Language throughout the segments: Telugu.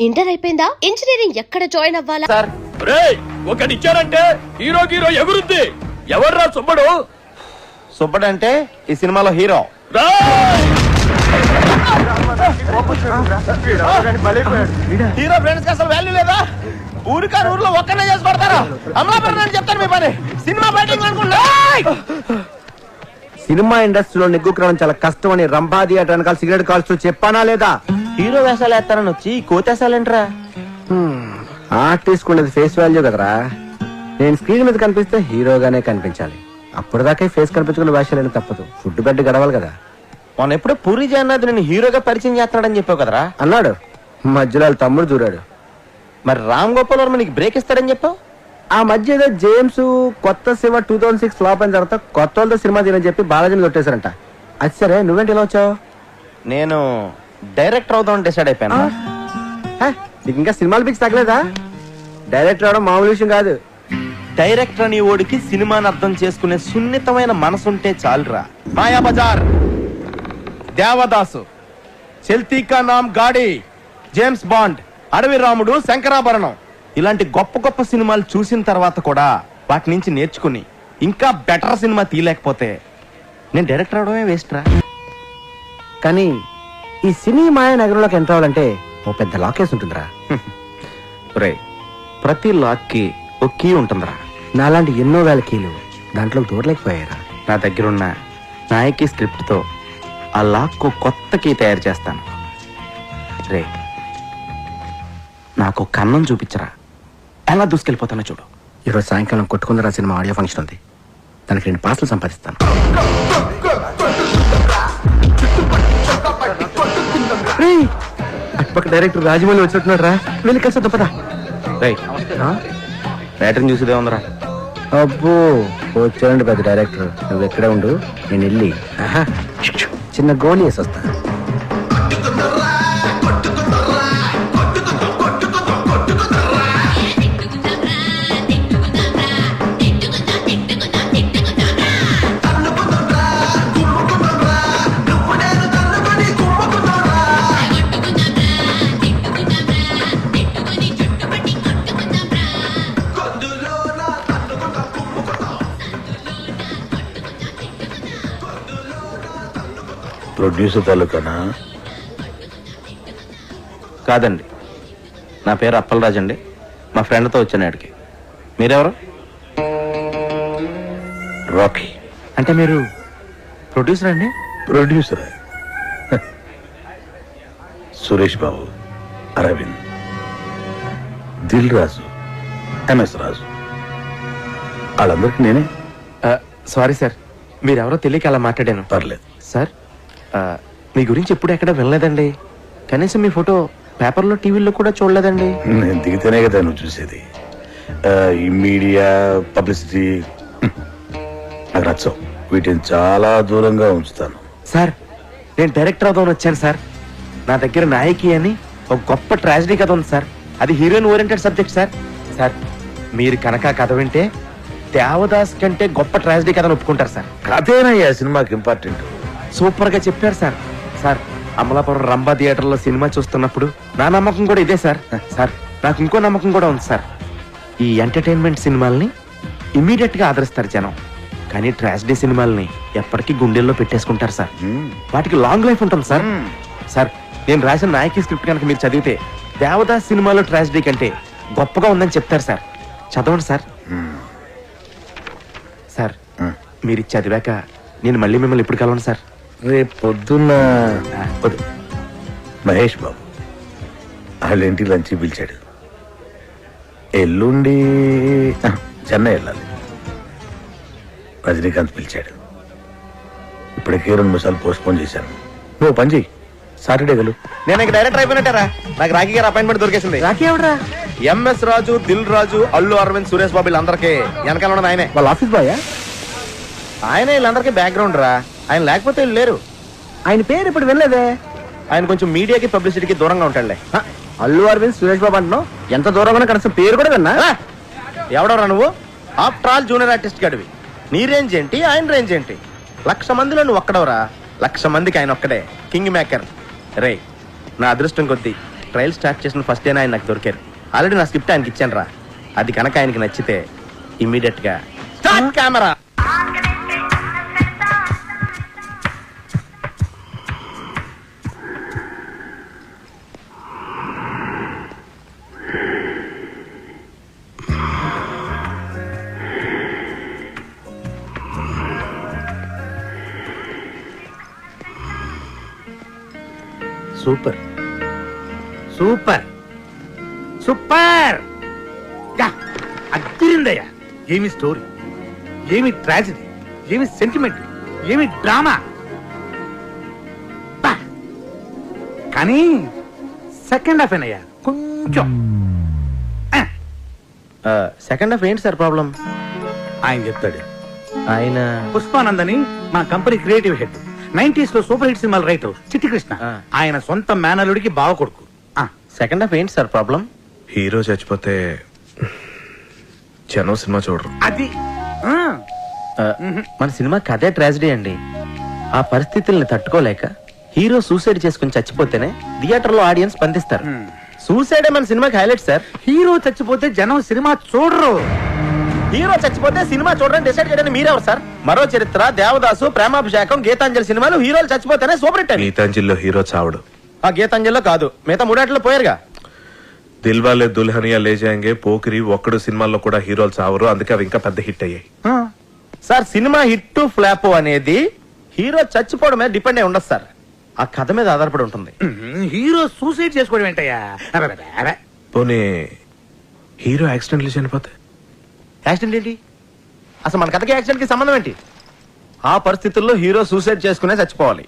ఇంటర్ అయిపోయిందా? ఇంజనీరింగ్ ఎక్కడ జాయిన్ అవ్వాలా? సార్ ఒకటిచ్చారంటే హీరో హీరో ఎగురుద్ది. ఎవర్రా సుబ్బడు? సుబ్బడు అంటే ఈ సినిమాలో హీరో. హీరో ఫ్రెండ్స్ కి అసలు వాల్యూ లేదా? ఊరికారు ఊర్లో ఒక్కనే చేసి పడతారా? అమలాపురం చెప్తాను మీ పని. సినిమా బయటింగ్ అనుకుంటా. సినిమా ఇండస్ట్రీలో నిగ్గుక్రమం చాలా కష్టం అని రంభా థియేటర్ వెనకాల సిగరెట్ కాల్స్తూ చెప్పానా లేదా? హీరో వేషాలు వేస్తానని వచ్చి కోతేసాలేంట్రా? ఆర్టిస్ట్ ఉండేది ఫేస్ వాల్యూ కదరా. నేను స్క్రీన్ మీద కనిపిస్తే హీరోగానే కనిపించాలి. అప్పటిదాకా ఫేస్ కనిపించుకున్న వేషాలని తప్పదు. ఫుడ్ బెడ్ గడవాలి కదా. మొన్న ఎప్పుడో పూరి జగన్నాథ్ నేను హీరోగా పరిచయం చేస్తాడని చెప్పావు కదరా? అన్నాడు. మధ్యలో వాళ్ళ తమ్ముడు దూరాడు. మరి రామ్ గోపాల్ వర్మ నీకు బ్రేక్ ఇస్తాడని చెప్పావు. ఆ మధ్య ఏదో జేమ్స్ కొత్త శివ 2006 ఫ్లాప్ అయిన తర్వాత కొత్త వాళ్ళతో సినిమా తీరని చెప్పి బాలాజీని కొట్టేశారంట. అది సరే, నువ్వేంటి ఇలా వచ్చావు? నేను డైరెక్టర్ అవుదామని డిసైడ్ అయిపోయాను. నీకు ఇంకా సినిమాలు పిక్స్ తగ్గలేదా? డైరెక్టర్ అవడం మామూలు విషయం కాదు. డైరెక్టర్ అని ఓడికి సినిమాని అర్థం చేసుకునే సున్నితమైన మనసుంటే చాలురా. మాయా బజార్, దేవదాసు, చల్తీ కా నామ్ గాడి, జేమ్స్ బాండ్, అడవి రాముడు, శంకరాభరణం ఇలాంటి గొప్ప గొప్ప సినిమాలు చూసిన తర్వాత కూడా వాటి నుంచి నేర్చుకుని ఇంకా బెటర్ సినిమా తీయలేకపోతే నేను డైరెక్టర్ అవడమే వేస్ట్ రా. కానీ ఈ సినీ మాయా నగరంలోకి ఎంటర్ అవ్వాలంటే ఓ పెద్ద లాకేస్ ఉంటుందిరా. రే, ప్రతి లాక్ కి ఓ కీ ఉంటుందిరా. నాలాంటి ఎన్నో వేల కీలు దాంట్లో దూరలేకపోయారా. నా దగ్గరున్న నాయకి స్క్రిప్ట్ తో ఆ లాక్ కు కొత్త కీ తయారు చేస్తాను. రే, నాకు కన్నం చూపించరా, ఎలా దూసుకెళ్ళిపోతానో చూడు. ఈరోజు సాయంకాలం కొట్టుకుందరా సినిమా ఆడియో ఫంక్షన్ ఉంది. దానికి 2 పార్సలు సంపాదిస్తాను. అటుపక్క డైరెక్టర్ రాజమౌళి వచ్చినట్టున్నాడు రా. వెళ్ళి కలిసి తప్పదా? బ్యాటరీని చూసేదే ఉందరా. అబ్బో, వచ్చాడండి పెద్ద డైరెక్టర్. నువ్వు ఎక్కడే ఉండు, నేను వెళ్ళి చిన్న గోళీ వేసి వస్తా. ప్రొడ్యూసర్ తాలూకానా? కాదండి, నా పేరు అప్పలరాజు అండి. మా ఫ్రెండ్తో వచ్చాను ఆడికి. మీరెవరు? రాకీ. అంటే మీరు ప్రొడ్యూసర్ అండి? ప్రొడ్యూసర్ సురేష్ బాబు, అరవింద్, దిల్ రాజు, ఎంఎస్ రాజు, వాళ్ళందరికీ నేనే. సారీ సార్, మీరెవరో తెలియక అలా మాట్లాడాను. పర్లేదు సార్, మీ గురించి ఎప్పుడు ఎక్కడ వినలేదండి. కనీసం మీ ఫోటో పేపర్లో టీవీలో కూడా చూడలేదండి. నేను దిగితేనే కదా నువ్వు చూసేది. ఈ మీడియా పబ్లిసిటీ నాకు నచ్చవు. వీటిని చాలా దూరంగా ఉంచుతాను. సార్, నేను డైరెక్టర్ అవుదామని వచ్చాను సార్. నా దగ్గర నాయకి అని ఒక గొప్ప ట్రాజడీ కథ ఉంది సార్. అది heroine oriented subject sir. Sir, మీరు కనుక కథ వింటే దేవదాస్ కంటే గొప్ప ట్రాజడీ కథను ఒప్పుకుంటారు సార్. కథేనయ్యా సినిమాకి ఇంపార్టెంట్. సూపర్ గా చెప్పారు sir. Sir, Amalapuram Rambha theatre లో సినిమా చూస్తున్నప్పుడు నా నమ్మకం కూడా ఇదే సార్. సార్, నాకు ఇంకో నమ్మకం కూడా ఉంది సార్. ఈ ఎంటర్టైన్మెంట్ సినిమాల్ని ఇమీడియట్ గా ఆదరిస్తారు జనం, కానీ ట్రాజడీ సినిమాల్ని ఎప్పటికీ గుండెల్లో పెట్టేసుకుంటారు సార్. వాటికి లాంగ్ లైఫ్ ఉంటుంది సార్. సార్, నేను రాసిన నాయకి స్క్రిప్ట్ కనుక మీరు చదివితే దేవదాస్ సినిమాలో ట్రాజడీ కంటే గొప్పగా ఉందని చెప్తారు సార్. చదవండి సార్. సార్, మీరు చదివాక నేను మళ్ళీ మిమ్మల్ని ఎప్పుడు కలవను సార్? రేపు పొద్దున్న మహేష్ బాబు వాళ్ళ ఇంటికి లంచ్ పిలిచాడు. ఎల్లుండి చెన్నై వెళ్ళాలి. రజనీకాంత్ పిలిచాడు. ఇప్పటికే 2 నిమిషాలు పోస్ట్ పోన్ చేశాను. నువ్వు పని చెయ్యి, సాటర్డే గలు. నేను ఇక డైరెక్టర్ అయిపోయినట్టారా? నాకు రాఖీ గారు అపాయింట్మెంట్ దొరికేసింది. రాఖీ ఎవడరా? ఎంఎస్ రాజు, దిల్ రాజు, అల్లు అరవింద్, సురేష్ బాబు వీళ్ళందరికీ వెనకాల ఉన్నది ఆయనే. వాళ్ళ ఆఫీస్ బాయ్ ఆయన. వీళ్ళందరికీ బ్యాక్గ్రౌండ్ రా. ఆయన లేకపోతే వీళ్ళు లేరు. ఆయన పేరు ఇప్పుడు వినలేదే. ఆయన కొంచెం మీడియాకి పబ్లిసిటీకి దూరంగా ఉంటాడులే. అల్లు అరవింద్, సురేష్ బాబు అంటున్నావు, ఎంత దూరంగా కనీసం పేరు కూడా విన్నా. ఎవడరా నువ్వు? ఆఫ్టర్ ఆల్ జూనియర్ ఆర్టిస్ట్ గడివి. నీ రేంజ్ ఏంటి, ఆయన రేంజ్ ఏంటి? 1,00,000 మందిలో నువ్వు ఒక్కడవరా. 1,00,000 మందికి ఆయన ఒక్కడే కింగ్ మేకర్. రే, నా అదృష్టం కొద్దీ ట్రయల్ స్టార్ట్ చేసిన ఫస్ట్ డే ఆయన నాకు దొరికారు. ఆల్రెడీ నా స్క్రిప్ట్ ఆయనకి ఇచ్చాను రా. అది కనుక ఆయనకి నచ్చితే ఇమ్మీడియట్ గా start camera. Super super super అదిరిందయ్యా. ఏమి స్టోరీ, ఏమి ట్రాజడీ, ఏమి సెంటిమెంట్, ఏమి డ్రామా. కానీ సెకండ్ హాఫ్ ఏనయ్యా కొంచెం. సెకండ్ హాఫ్ ఏంటి సార్ ప్రాబ్లం? ఆయన చెప్తాడు. ఆయన పుష్పానంద్ అని మా కంపెనీ క్రియేటివ్ హెడ్, 90s లో సూపర్ హిట్ సినిమాలు రైటర్ చిట్టి కృష్ణ. ఆయన సొంత మేనలుడికి బావ కొడుకు. సెకండ్ హాఫ్ ఏంటి సార్ ప్రాబ్లం? హీరో చచ్చిపోతే జనం సినిమా చూడరు. అది మన సినిమా కథే ట్రాజడీ అండి. ఆ పరిస్థితుల్ని తట్టుకోలేక హీరో సూసైడ్ చేసుకుని చచ్చిపోతేనే థియేటర్ లో ఆడియన్స్ స్పందిస్తారు. సూసైడే మన సినిమాకి హైలైట్ సార్. హీరో చచ్చిపోతే జనం సినిమా చూడరు. హీరో చచ్చిపోతే సినిమా చూడడానికి డిసైడ్ చేయడానికి మీరెవరు సార్? మరో చరిత్ర, దేవదాసు, ప్రేమాభిషేకం, గీతాంజలి సినిమాలు హీరోలు చచ్చిపోతేనే సూపర్ హిట్. గీతాంజలిలో హీరో చావడు. ఆ గీతాంజలిలో కాదు, మిగతా మూడాట్లో పోయారుగా. దిల్వాలే దుల్హనియా లే జాయేంగే, పోకిరి, ఒక్కడు సినిమాల్లో కూడా హీరోలు చావరు. అందుకే అవి ఇంకా పెద్ద హిట్ అయ్యాయి. సార్ సినిమా హిట్ ఫ్లాప్ అనేది హీరో చచ్చిపోవడం మీద డిపెండ్ అయి ఉండదు సార్. ఆ కథ మీద ఆధారపడి ఉంటుంది. హీరో సూసైడ్ చేసుకోవడం ఏంటయ్యా? పోనీ హీరో యాక్సిడెంట్లు చనిపోతే? యాక్సిడెంట్ ఏంటి? అసలు మన కథకి యాక్సిడెంట్ కి సంబంధం ఏంటి? ఆ పరిస్థితుల్లో హీరో సూసైడ్ చేసుకునే చచ్చిపోవాలి.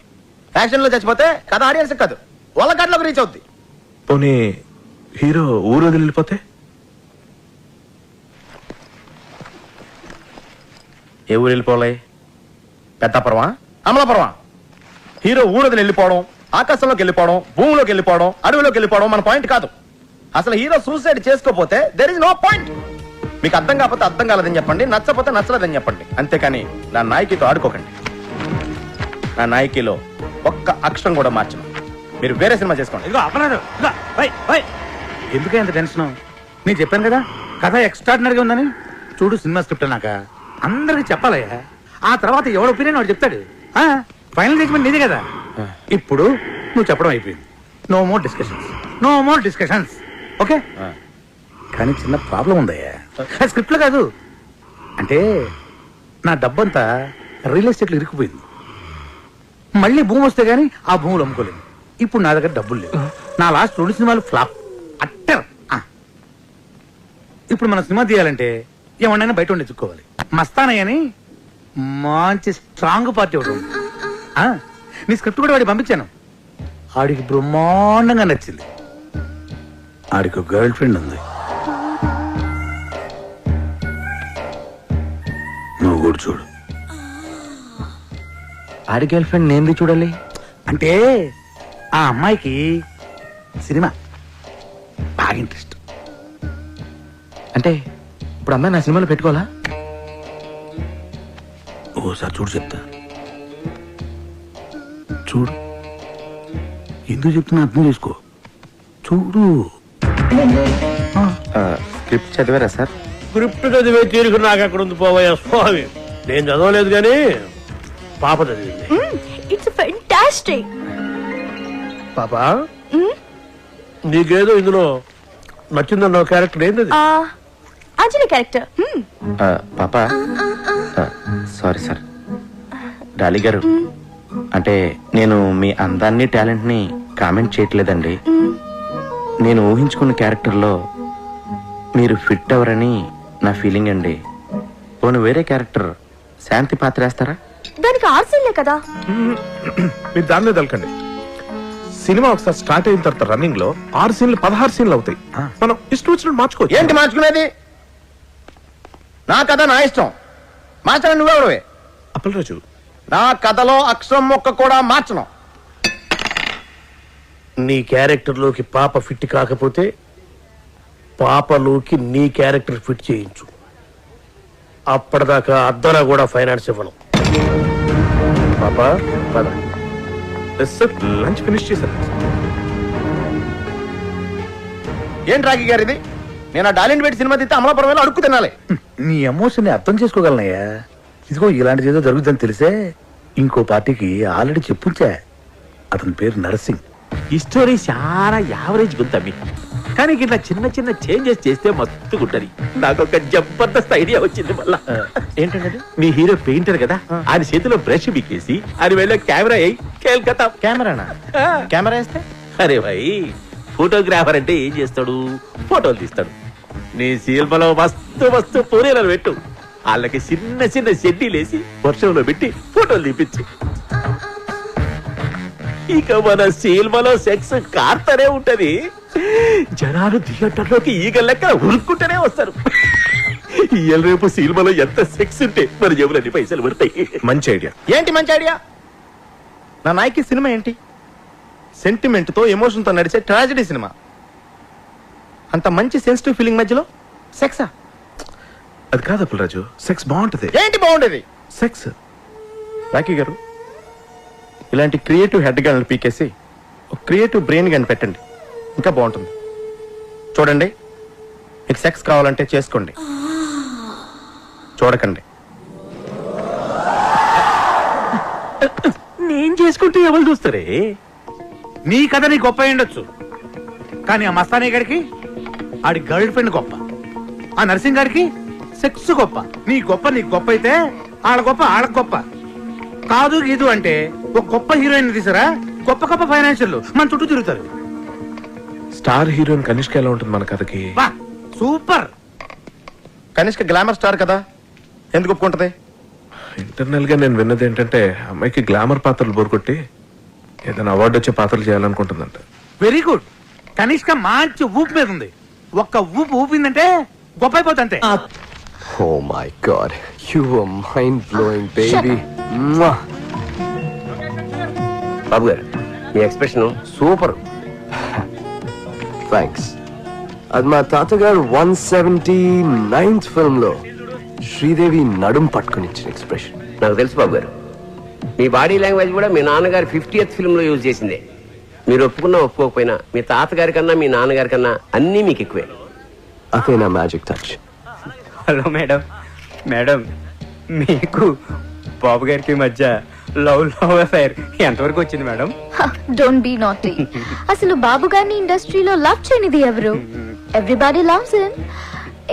యాక్సిడెంట్ లో చచ్చిపోతే కథ ఆడియన్స్ కాదు, వాళ్ళ కథలోకి రీచ్ అవుద్ది. పోనీ హీరో ఊరు వదిలిపోతే? ఏ ఊరు వెళ్ళిపోవాలి? పెద్దాపురమా, అమలాపురమా? హీరో ఊరు వదిలి వెళ్ళిపోవడం, ఆకాశంలోకి వెళ్ళిపోవడం, భూమిలోకి వెళ్ళిపోవడం, అడవిలోకి వెళ్ళిపోవడం మన పాయింట్ కాదు. అసలు హీరో సూసైడ్ చేసుకోపోతే దెర్ ఇస్ నో పాయింట్. మీకు అర్థం కాకపోతే అర్థం కాలేదని చెప్పండి, నచ్చపోతే నచ్చలేదని చెప్పండి. అంతేకాని నా నాయకితో ఆడుకోకండి. నా నాయకిలో ఒక్క అక్షరం కూడా మార్చను. మీరు వేరే సినిమా చేసుకోండి. ఇదిగో అపరాధ, ఇదిగో, ఓయ్, ఓయ్. ఎందుకే అంత టెన్షన్? నేను చెప్పాను కదా కథ ఎక్స్ట్రాడినరీగా ఉందని. చూడు సినిమా స్క్రిప్ట్ అన్నాక అందరికి చెప్పాలయ్యా. ఆ తర్వాత ఎవడు ఒపీనియన్ వాడు చెప్తాడు. ఫైనల్ జడ్జ్మెంట్ నీదే కదా. ఇప్పుడు నువ్వు చెప్పడం అయిపోయింది. No more discussions, no more discussions. Okay? కానీ చిన్న ప్రాబ్లం ఉందయ్యా. స్క్రిప్ట్ లో కాదు, అంటే నా డబ్బంతా రియల్ ఎస్టేట్లో ఇరుక్కుపోయింది. మళ్ళీ భూమి వస్తే గానీ ఆ భూములు అమ్ముకోలేదు. ఇప్పుడు నా దగ్గర డబ్బులు లేవు. నా లాస్ట్ 2 సినిమాలు ఫ్లాప్ అట్టర్. ఇప్పుడు మన సినిమా తీయాలంటే ఏమన్నా బయట ఉండి ఎత్తుక్కోవాలి. మస్తానయ్య అని మంచి స్ట్రాంగ్ పార్టీ ఒకటి ఉంది. నీ స్క్రిప్ట్ కూడా వాడికి పంపించాను. ఆడికి బ్రహ్మాండంగా నచ్చింది. ఆడికి గర్ల్ ఫ్రెండ్ ఉంది. నువ్వు కూడా చూడు. ఆడి గర్ల్ ఫ్రెండ్ నేను చూడాలి అంటే ఆ అమ్మాయికి సినిమా బాగా ఇంట్రెస్ట్. అంటే ఇప్పుడు అమ్మాయి నా సినిమాలో పెట్టుకోవాలా? ఓసారి చూడు చెప్తా. చూడు, ఎందుకు చెప్తున్నా అర్థం చేసుకో. చూడు. స్క్రిప్ట్ చదివారా సార్? స్క్రిప్ట్ చదివే తీరుకు నాకు ఎక్కడ ఉంది పోవయ్యా స్వామి. నేను చదవలేదు కానీ పాప చదివింది. It's fantastic. పాప నీకేదో ఇందులో నచ్చిందన్న క్యారెక్టర్ ఏంది? అంజలి క్యారెక్టర్. పాప సారీ సార్. డాలి గారు, అంటే నేను మీ అందాన్ని టాలెంట్ ని కామెంట్ చేయట్లేదండి. నేను ఊహించుకున్న క్యారెక్టర్లో మీరు ఫిట్ అవరని నా ఫీలింగ్ అండి. పోను వేరే క్యారెక్టర్ శాంతి పాత్ర వేస్తారా? దానికి ఆర్సీలే కదా. మీరు దాన్నే తలకండి. సినిమా ఒకసారి స్టార్ట్ అయిన తర్వాత రన్నింగ్ లో 6 సీన్లు 16 సీన్లు అవుతాయి. మనం ఇష్టం వచ్చినట్టు మార్చుకోవచ్చు. ఏంటి మార్చుకునేది? నా కథ నా ఇష్టం. మార్చడం నువ్వెవడవే? అప్పలరాజు, నా కథలో అక్షరం మొక్క కూడా మార్చను. నీ క్యారెక్టర్ లోకి పాప ఫిట్ కాకపోతే పాపలోకి నీ క్యారెక్టర్ ఫిట్ చేయించు. అప్పటిదాకా అద్దరా కూడా ఫైనాన్స్ ఇవ్వను. పాప పద. సార్ లంచ్ ఫినిష్ చేశారు. ఏంటి రాఖీ గారు ఇది? నేను ఆ డాలిండ్ పెట్టి సినిమా తీస్తే అమలాపురం వెళ్ళి అడుక్కు తినాలి. నీ ఎమోషన్ ని అర్థం చేసుకోగలనయ్యా. ఇదిగో ఇలాంటిది ఏదో జరుగుతుందని తెలిసే ఇంకో పార్టీకి ఆల్రెడీ చెప్పుంచా. అతని పేరు నరసింగ్. ఈ స్టోరీ చాలా యావరేజ్ గుంతమ్మి, కానీ ఇట్లా చిన్న చిన్న చేంజెస్ చేస్తే మస్తు గుంటది. నాకు ఒక జబర్దస్త్ ఐడియా వచ్చింది మళ్ళా. ఏంటంటే మీ హీరో పెయింటర్ కదా, ఆయన చేతిలో బ్రష్ బిక్కేసి ఆయన వెళ్ళే కెమెరా అయ్యి కేల్కతా. కెమెరానా? కెమెరా వేస్తే అరే భాయ్, ఫోటోగ్రాఫర్ అంటే ఏం చేస్తాడు? ఫోటోలు తీస్తాడు. నీ సినిమాలో మస్తు మస్తు పూరీలను పెట్టు, వాళ్ళకి చిన్న చిన్న షెడ్డీలేసి వర్షంలో పెట్టి ఫోటోలు తీపించు. ఇక మన సినిమాలో సెక్స్ కార్తనే ఉంటది. జనాలు థియేటర్లోకి ఈగ లెక్క ఉరుక్కుంటూనే వస్తారు. ఇవాళ రేపు సినిమాలో ఎంత సెక్స్ ఉంటే మన జేబులన్నీ పైసలు పడతాయి. మంచి ఐడియా. ఏంటి మంచి ఐడియా? నా నాయకి సినిమా ఏంటి? సెంటిమెంట్ తో ఎమోషన్ తో నడిచే ట్రాజడీ సినిమా. అంత మంచి సెన్సిటివ్ ఫీలింగ్ మధ్యలో సెక్సా? అది కాదు అప్పలరాజు, సెక్స్ బాగుంటది. ఏంటి బాగుండేది? సెక్స్. రాఖీ గారు, ఇలాంటి క్రియేటివ్ హెడ్ గన్లు పీకేసి ఒక క్రియేటివ్ బ్రెయిన్ గన్ పెట్టండి, ఇంకా బాగుంటుంది. చూడండి, మీకు సెక్స్ కావాలంటే చేసుకోండి, చూడకండి. నేను చేసుకుంటే ఎవరు చూస్తారే? నీ కథ నీ గొప్ప ఉండొచ్చు, కానీ ఆ మస్తానీ గారికి ఆడి గర్ల్ ఫ్రెండ్ గొప్ప, ఆ నర్సింగ్ గారికి సెక్స్ గొప్ప. నీ గొప్ప అయితే ఆడ గొప్ప ఆడకు గొప్ప కాదు. గీదు అంటే ఒక గొప్ప హీరోయిన్ తీసారా, గొప్ప గొప్ప ఫైనాన్షియల్ మన చుట్టూ తిరుగుతారు. స్టార్ హీరోయిన్ కనిష్క ఎలా ఉంటుంది మన కథకి? వా సూపర్. కనిష్క గ్లామర్ స్టార్ కదా, ఎందుకు ఒప్పుకుంటది? ఇంటర్నల్ గా నేను విన్నది ఏంటంటే అమ్మాయికి గ్లామర్ పాత్రలు బోరుకొట్టి ఏదైనా అవార్డు వచ్చే పాత్రలు చేయాలనుకుంటుందంట. Very good. కనిష్క మంచి ఊపు మీద ఉంది. ఒక్క ఊపు ఊపిందంటే గొప్ప అయిపోతుంది అంతే. Oh my god, you were mind-blowing, baby. Mwah. బాబు గారు, మీ ఎక్స్ప్రెషన్ సూపర్. Thanks. అది మా తాతగారు 179th ఫిల్మ్ లో శ్రీదేవి నడుం పట్టుకుని ఇచ్చిన ఎక్స్ప్రెషన్. నాకు తెలుసు బాబు గారు, మీ బాడీ లాంగ్వేజ్ కూడా మీ నాన్నగారు 50th ఫిల్మ్ లో యూజ్ చేసిందే. మీరు ఒప్పుకున్నా ఒప్పుకోకపోయినా మీ తాతగారి కన్నా మీ నాన్నగారి కన్నా అన్నీ మీకు ఎక్కువే. అదే నా magic touch. Hello madam. Madam, మీకు బాబు గారికి మధ్య లవ్ అఫైర్ ఎంతవరకు వచ్చింది మేడం? Don't be naughty. అసలు బాబు గారిని ఇండస్ట్రీలో లవ్ చేయనిది ఎవరు? Everybody loves him.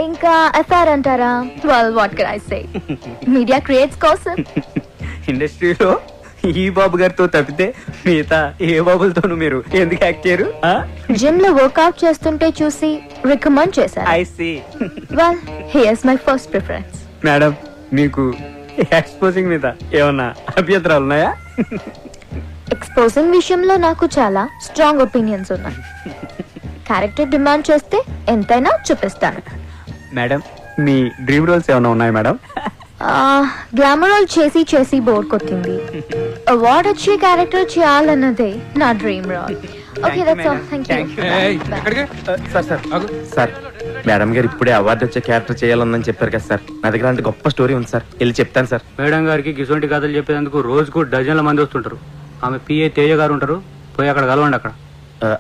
ఇంకా ఎఫ్ఐఆర్ అంటారా? Well what can I say, media creates కోసం. ఇండస్ట్రీలో ఈ బాబు గారితో తప్పితే మిగతా ఏ బాబులతోనూ మీరు ఎందుకు యాక్ట్ చేయరు? జిమ్ లో వర్కౌట్ చేస్తుంటే చూసి రికమెండ్ చేశారు. I see. Well here's my first preference. Madam, మీకు ఎక్స్పోజింగ్ మీద ఏమన్నా అభ్యంతరాలు ఉన్నాయా? ఎక్స్పోజింగ్ విషయంలో నాకు చాలా స్ట్రాంగ్ ఒపీనియన్స్ ఉన్నాయి. క్యారెక్టర్ డిమాండ్ చేస్తే ఎంతైనా చూపిస్తాను. మేడం, మీ డ్రీమ్ రోల్స్ ఏమైనా ఉన్నాయి మేడం? గ్లామర్ రోల్ చేసి చేసి బోర్ కొట్టింది. అవార్డ్ వచ్చే క్యారెక్టర్ చేయాలన్నదే నా dream role. Okay, that's all. Thank you. Sir, madam గారు ఇప్పుడే అవార్డు వచ్చే క్యారెక్టర్ చేయాలని చెప్పారు కదా సార్. నా దగ్గర అంటే గొప్ప స్టోరీ ఉంది సార్, వెళ్ళి చెప్తాను సార్. మేడం గారికి గిసొంటి కథలు చెప్పేందుకు రోజుకు డజన్ల మంది వస్తుంటారు. ఆమె పిఏ తేజ గారు ఉంటారు, పోయి అక్కడ కలవండి. అక్కడ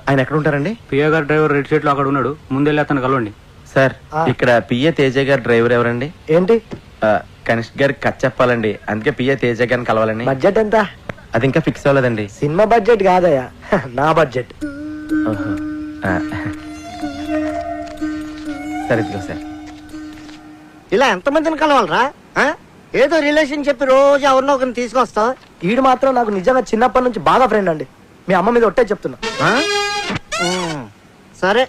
ఆయన ఎక్కడ ఉంటారండి? పిఏ గారు డ్రైవర్ రెడ్ షర్ట్ లో అక్కడ ఉన్నాడు, ముందెళ్ళి అతను కలవండి. సార్, ఇక్కడ పిఏ తేజ గారు డ్రైవర్ ఎవరండి? ఏంటి? కనిష్క గారికి కథ చెప్పాలండి, అందుకే పిఏ తేజ గారిని కలవాలని. బడ్జెట్ ఎంత? అది ఇంకా ఫిక్స్ అవ్వలేదండి. సినిమా బడ్జెట్ కాదయ్యా, నా బడ్జెట్. సరే ఇదిగో సార్. ఇలా ఎంతమందిని కలవాలరా? ఏదో రిలేషన్ చెప్పి రోజు ఎవరినో ఒకరిని తీసుకొస్తావు. ఈడు మాత్రం నాకు నిజంగా చిన్నప్పటి నుంచి బాగా ఫ్రెండ్ అండి. మీ అమ్మ మీద ఒట్టే చెప్తున్నా. సరే.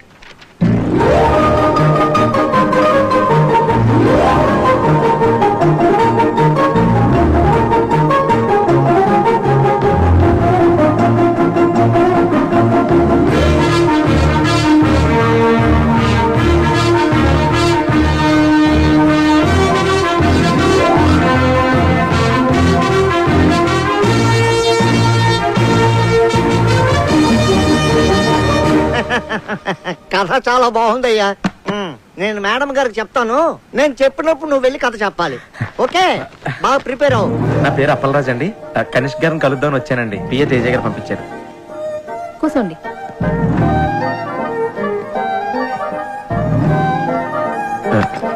కథ చాలా బాగుందయ్యా. నేను మేడం గారికి చెప్తాను. నేను చెప్పినప్పుడు నువ్వు వెళ్ళి కథ చెప్పాలి. ఓకే, బాగా ప్రిపేర్ అవ్వు. నా పేరు అప్పలరాజ్ అండి. కనిష్క గారిని కలుద్దామని వచ్చానండి. పిఏ తేజ గారు పంపించారు. కూర్చోండి. ఆ.